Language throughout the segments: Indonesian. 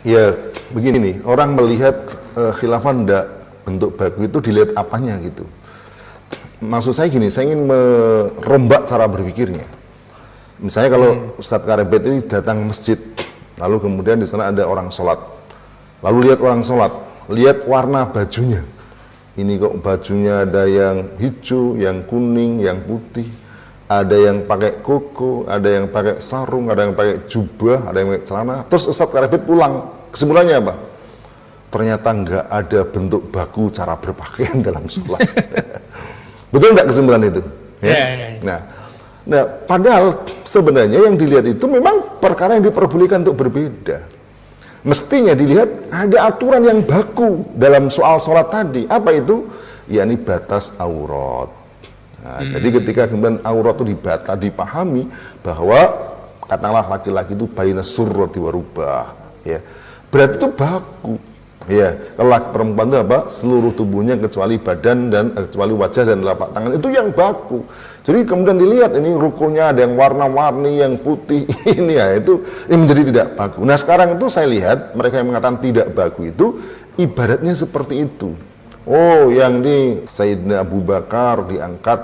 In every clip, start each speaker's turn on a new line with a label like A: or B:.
A: Ya, begini nih, orang melihat khilafah ndak bentuk baku itu dilihat apanya gitu. Maksud saya gini, saya ingin merombak cara berpikirnya. Misalnya kalau Ustadz Karebet ini datang ke masjid, lalu kemudian di sana ada orang sholat, lalu lihat orang sholat, lihat warna bajunya. Ini kok bajunya ada yang hijau, yang kuning, yang putih, ada yang pakai koko, ada yang pakai sarung, ada yang pakai jubah, ada yang pakai celana. Terus Ustadz Karebet pulang, kesimpulannya apa? Ternyata nggak ada bentuk baku cara berpakaian dalam sholat. Betul nggak kesimpulan itu? Ya? Nah, padahal sebenarnya yang dilihat itu memang perkara yang diperbolehkan untuk berbeda. Mestinya dilihat ada aturan yang baku dalam soal sholat tadi. Apa itu? Yakni batas aurat. Nah, jadi ketika kemudian aurat itu dipahami bahwa katakanlah laki-laki itu baina surrati warubah, ya. Berarti itu baku. Ya, kalau perempuan itu apa? Seluruh tubuhnya kecuali badan dan kecuali wajah dan telapak tangan itu yang baku. Jadi kemudian dilihat ini rukunya ada yang warna-warni, yang putih ini ya itu menjadi tidak baku. Nah sekarang itu saya lihat mereka yang mengatakan tidak baku itu ibaratnya seperti itu. Oh, yang di Sayyidina Abu Bakar diangkat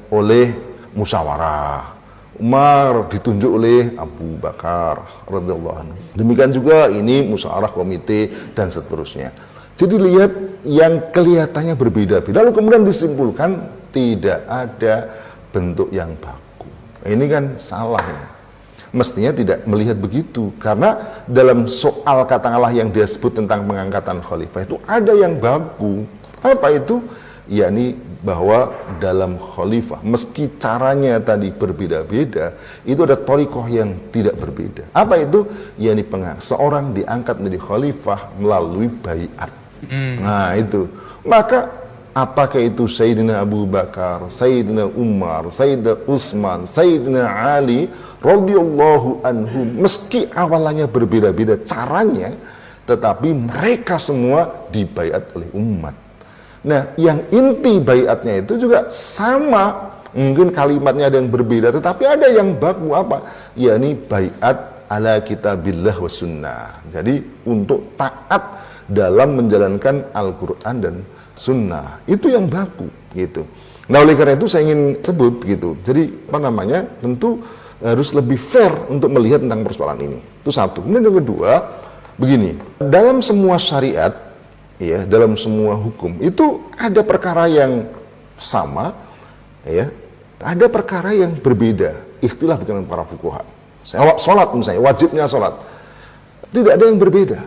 A: oleh musyawarah. Umar ditunjuk oleh Abu Bakar radhiyallahu anhu. Demikian juga ini musyawarah komite dan seterusnya. Jadi lihat yang kelihatannya berbeda-beda lalu kemudian disimpulkan tidak ada bentuk yang baku. Ini kan salah ya. Mestinya tidak melihat begitu karena dalam soal katakanlah yang dia sebut tentang pengangkatan khalifah itu ada yang baku. Apa itu? Yakni bahwa dalam khalifah meski caranya tadi berbeda-beda itu ada thariqah yang tidak berbeda. Apa itu? Yakni seorang diangkat menjadi khalifah melalui baiat. Nah itu. Maka apakah itu Sayyidina Abu Bakar, Sayyidina Umar, Sayyidina Utsman, Sayyidina Ali radhiyallahu anhum meski awalnya berbeda-beda caranya tetapi mereka semua dibaiat oleh umat. Nah, yang inti baiatnya itu juga sama, mungkin kalimatnya ada yang berbeda, tetapi ada yang baku apa? Yakni baiat ala kitabillah wa sunnah. Jadi untuk taat dalam menjalankan Al-Quran dan Sunnah itu yang baku, gitu. Nah, oleh karena itu saya ingin sebut gitu. Jadi apa namanya? Tentu harus lebih fair untuk melihat tentang persoalan ini. Itu satu. Kemudian yang kedua, begini, dalam semua syariat ya, dalam semua hukum itu ada perkara yang sama ya, ada perkara yang berbeda, ikhtilaf dengan para fuqaha. Salat misalnya, wajibnya salat. Tidak ada yang berbeda.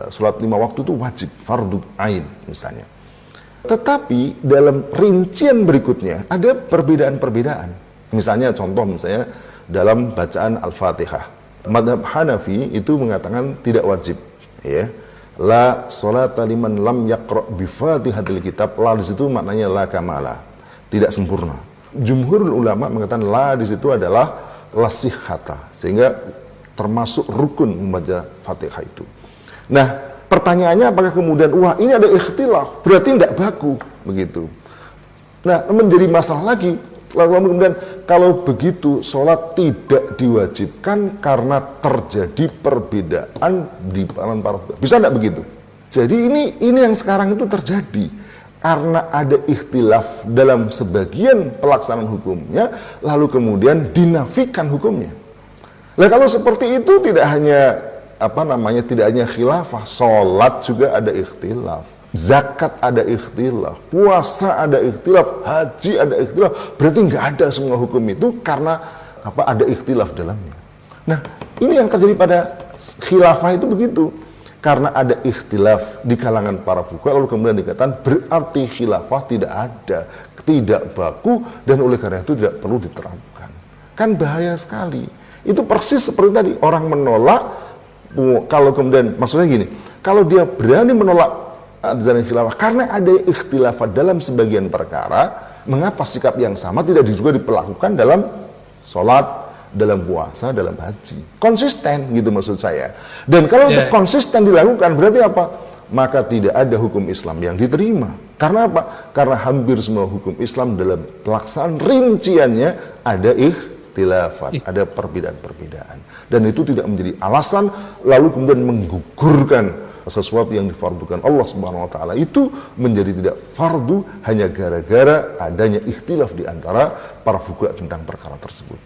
A: Salat 5 waktu itu wajib, fardhu ain misalnya. Tetapi dalam rincian berikutnya ada perbedaan-perbedaan. Misalnya contoh misalnya dalam bacaan Al-Fatihah. Mazhab Hanafi itu mengatakan tidak wajib ya. La sholata liman lam yaqra bi Fatihatil kitab. La di situ maknanya la kamala, tidak sempurna. Jumhurul ulama mengatakan la di situ adalah la sihhata, sehingga termasuk rukun membaca Fatihah itu. Nah, pertanyaannya apakah kemudian wah ini ada ikhtilaf, berarti tidak baku begitu. Nah, menjadi masalah lagi. Lalu kemudian kalau begitu sholat tidak diwajibkan karena terjadi perbedaan di kalangan para ulama. Bisa tidak begitu? Jadi ini yang sekarang itu terjadi karena ada ikhtilaf dalam sebagian pelaksanaan hukumnya, lalu kemudian dinafikan hukumnya. Nah, kalau seperti itu tidak hanya tidak hanya khilafah, sholat juga ada ikhtilaf. Zakat ada ikhtilaf, puasa ada ikhtilaf, haji ada ikhtilaf. Berarti nggak ada semua hukum itu karena ada ikhtilaf dalamnya. Nah, ini yang terjadi pada khilafah itu begitu. Karena ada ikhtilaf di kalangan para fuqaha lalu kemudian dikatakan berarti khilafah tidak ada, tidak baku dan oleh karena itu tidak perlu diterapkan. Kan bahaya sekali. Itu persis seperti tadi orang menolak kalau kemudian maksudnya gini, kalau dia berani menolak ajaran khilafah karena ada ikhtilafat dalam sebagian perkara, mengapa sikap yang sama tidak juga diperlakukan dalam sholat, dalam puasa, dalam haji? Konsisten gitu maksud saya. Dan kalau untuk konsisten dilakukan berarti apa? Maka tidak ada hukum Islam yang diterima. Karena apa? Karena hampir semua hukum Islam dalam pelaksanaan rinciannya ada ikhtilaf. ikhtilafat, ada perbedaan-perbedaan. Dan itu tidak menjadi alasan lalu kemudian menggugurkan sesuatu yang difardukan Allah Subhanahu wa taala itu menjadi tidak fardu hanya gara-gara adanya ikhtilaf di antara para fuqaha tentang perkara tersebut.